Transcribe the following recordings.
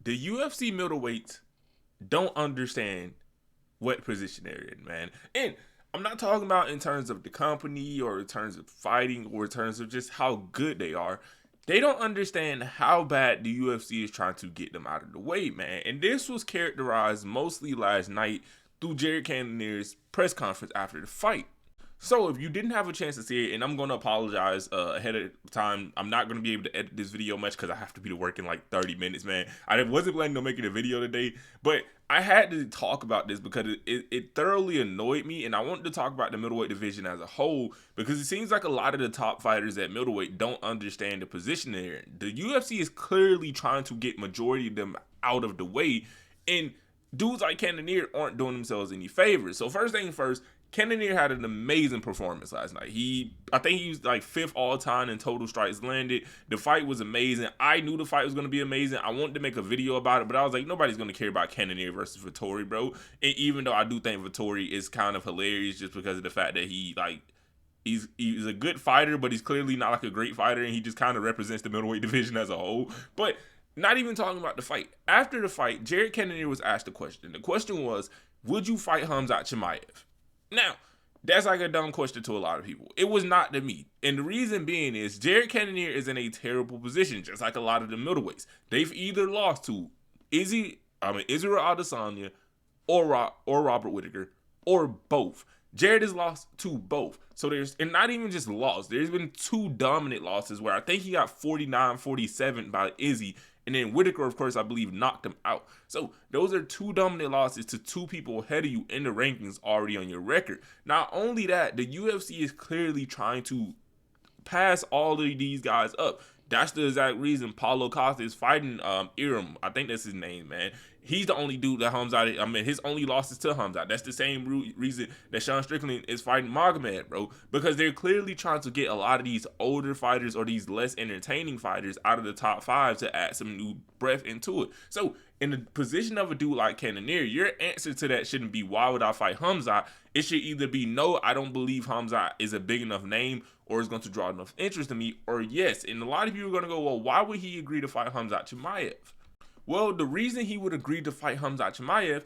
the UFC middleweights don't understand what position they're in, man. And I'm not talking about in terms of the company or in terms of fighting or in terms of just how good they are. They don't understand how bad the UFC is trying to get them out of the way, man. And this was characterized mostly last night through Jared Cannonier's press conference after the fight. So if you didn't have a chance to see it, and I'm going to apologize ahead of time, I'm not going to be able to edit this video much because I have to be to work in like 30 minutes, man. I wasn't planning on making a video today, but I had to talk about this because it thoroughly annoyed me, and I wanted to talk about the middleweight division as a whole because it seems like a lot of the top fighters at middleweight don't understand the position they're in. The UFC is clearly trying to get majority of them out of the way, and dudes like Cannonier aren't doing themselves any favors. So first thing first, Cannonier had an amazing performance last night. I think he was like 5th all time in total strikes landed. The fight was amazing. I knew the fight was going to be amazing. I wanted to make a video about it, but I was like, nobody's going to care about Cannonier versus Vettori, bro. And even though I do think Vettori is kind of hilarious just because of the fact that he's a good fighter, but he's clearly not like a great fighter, and he just kind of represents the middleweight division as a whole. But not even talking about the fight. After the fight, Jared Cannonier was asked a question. The question was, would you fight Khamzat Chimaev? Now, that's like a dumb question to a lot of people. It was not to me. And the reason being is Jared Cannonier is in a terrible position, just like a lot of the middleweights. They've either lost to Israel Adesanya or Robert Whittaker, or both. Jared has lost to both. So and not even just lost. There's been 2 dominant losses where I think he got 49-47 by Izzy. And then Whittaker, of course, I believe knocked him out. So those are 2 dominant losses to 2 people ahead of you in the rankings already on your record. Not only that, the UFC is clearly trying to pass all of these guys up. That's the exact reason Paulo Costa is fighting Iram. I think that's his name, man. He's the only dude that his only loss is to Khamzat. That's the same reason that Sean Strickland is fighting Magomed, bro. Because they're clearly trying to get a lot of these older fighters or these less entertaining fighters out of the top 5 to add some new breath into it. So in the position of a dude like Cannonier, your answer to that shouldn't be, why would I fight Khamzat? It should either be, no, I don't believe Khamzat is a big enough name or is going to draw enough interest in me, or yes. And a lot of people are going to go, well, why would he agree to fight Khamzat Chimaev? Well, the reason he would agree to fight Khamzat Chimaev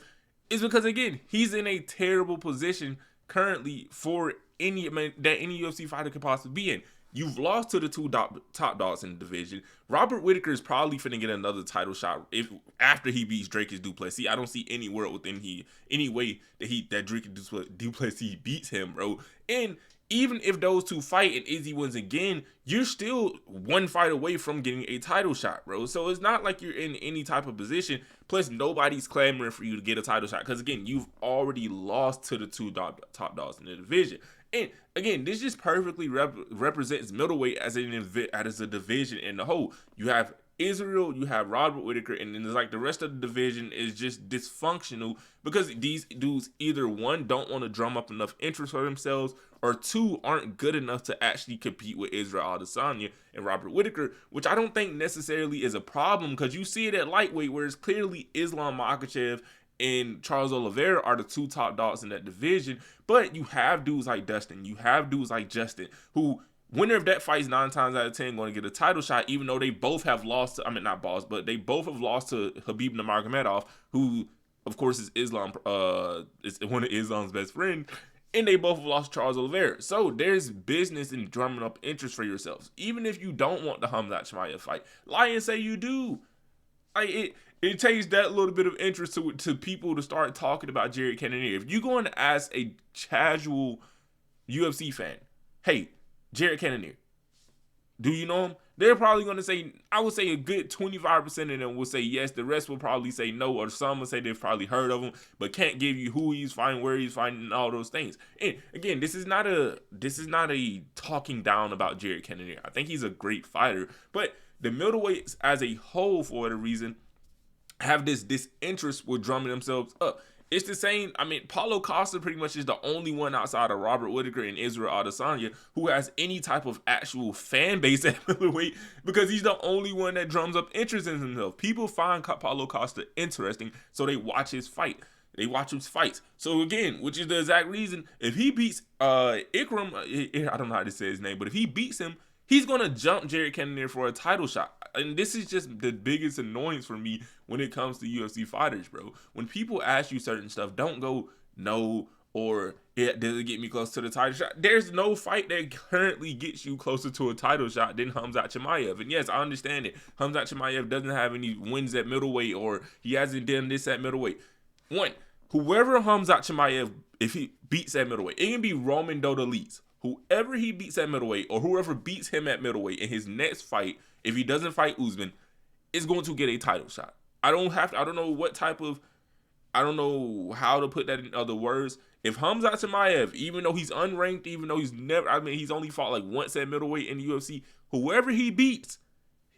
is because, again, he's in a terrible position currently for any UFC fighter could possibly be in. You've lost to the 2 top dogs in the division. Robert Whittaker is probably finna get another title shot after he beats Drake Duplessis. I don't see anywhere within any way that Drake Duplessis beats him, bro. And even if those 2 fight and Izzy wins again, you're still 1 fight away from getting a title shot, bro. So it's not like you're in any type of position. Plus, nobody's clamoring for you to get a title shot because, again, you've already lost to the 2 top dogs in the division. And again, this just perfectly represents middleweight as a division in the whole. You have Israel, you have Robert Whittaker, and then there's like the rest of the division is just dysfunctional because these dudes either 1, don't want to drum up enough interest for themselves, or 2, aren't good enough to actually compete with Israel Adesanya and Robert Whittaker, which I don't think necessarily is a problem because you see it at lightweight where it's clearly Islam Makhachev and Charles Oliveira are the 2 top dogs in that division. But you have dudes like Dustin, you have dudes like Justin, who winner of that fight's 9 times out of 10 going to get a title shot, even though they both have lost to, but they both have lost to Khabib Nurmagomedov, who of course is is one of Islam's best friends, and they both have lost Charles Oliveira. So there's business in drumming up interest for yourselves. Even if you don't want the Khamzat Chimaev fight, lie and say you do. It takes that little bit of interest to people to start talking about Jared Cannonier. If you're going to ask a casual UFC fan, hey, Jared Cannonier, do you know him? They're probably going to say, I would say a good 25% of them will say yes. The rest will probably say no, or some will say they've probably heard of him, but can't give you who he's fighting, where he's fighting, and all those things. And again, this is not a talking down about Jared Cannonier. I think he's a great fighter, but the middleweights as a whole, for whatever reason, have this disinterest with drumming themselves up. It's the same. Paulo Costa pretty much is the only one outside of Robert Whittaker and Israel Adesanya who has any type of actual fan base at middleweight because he's the only one that drums up interest in himself. People find Paulo Costa interesting, so they watch his fight. They watch his fights. So again, which is the exact reason, if he beats Ikram, I don't know how to say his name, but if he beats him, He's gonna jump Jared Cannonier for a title shot. And this is just the biggest annoyance for me when it comes to UFC fighters, bro. When people ask you certain stuff, don't go no or it doesn't get me close to the title shot. There's no fight that currently gets you closer to a title shot than Khamzat Chimaev. And yes, I understand it. Khamzat Chimaev doesn't have any wins at middleweight, or he hasn't done this at middleweight. One, whoever Khamzat Chimaev, if he beats at middleweight, it can be Roman Dodaliz. Whoever he beats at middleweight, or whoever beats him at middleweight in his next fight, if he doesn't fight Usman, is going to get a title shot. I don't know how to put that in other words. If Khamzat Chimaev, even though he's unranked, even though he's only fought like once at middleweight in the UFC, whoever he beats,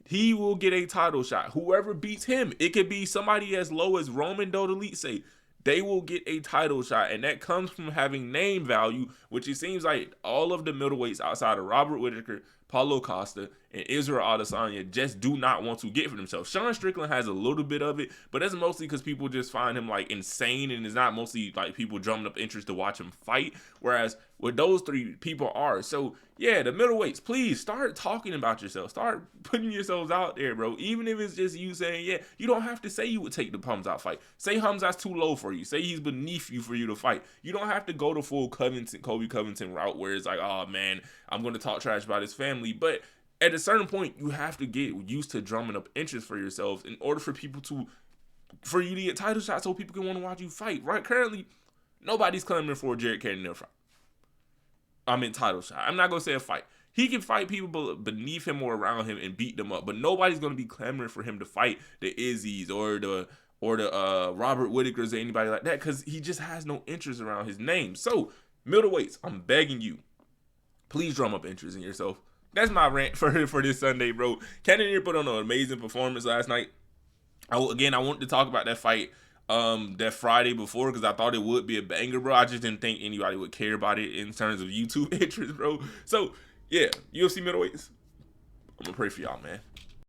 he will get a title shot. Whoever beats him, it could be somebody as low as Roman Dodalice, they will get a title shot. And that comes from having name value, which it seems like all of the middleweights outside of Robert Whittaker, Paulo Costa, and Israel Adesanya just do not want to get for themselves. Sean Strickland has a little bit of it, but that's mostly because people just find him like insane, and it's not mostly like people drumming up interest to watch him fight. Whereas with those three people are. So yeah, the middleweights, please start talking about yourself. Start putting yourselves out there, bro. Even if it's just you saying, yeah, you don't have to say you would take the Khamzat fight. Say Khamzat's too low for you. Say he's beneath you for you to fight. You don't have to go the full Colby Covington route where it's like, oh man, I'm going to talk trash about his family. But at a certain point, you have to get used to drumming up interest for yourselves in order for you to get title shots so people can want to watch you fight. Right? Currently, nobody's clamoring for a Jared Cannonier fight. Title shot. I'm not going to say a fight. He can fight people beneath him or around him and beat them up, but nobody's going to be clamoring for him to fight the Izzy's or the Robert Whittakers or anybody like that, because he just has no interest around his name. So, middleweights, I'm begging you, please drum up interest in yourself. That's my rant for this Sunday, bro. Cannonier put on an amazing performance last night. I wanted to talk about that fight that Friday before, because I thought it would be a banger, bro. I just didn't think anybody would care about it in terms of YouTube interest, bro. So, yeah, UFC middleweights, I'm going to pray for y'all, man.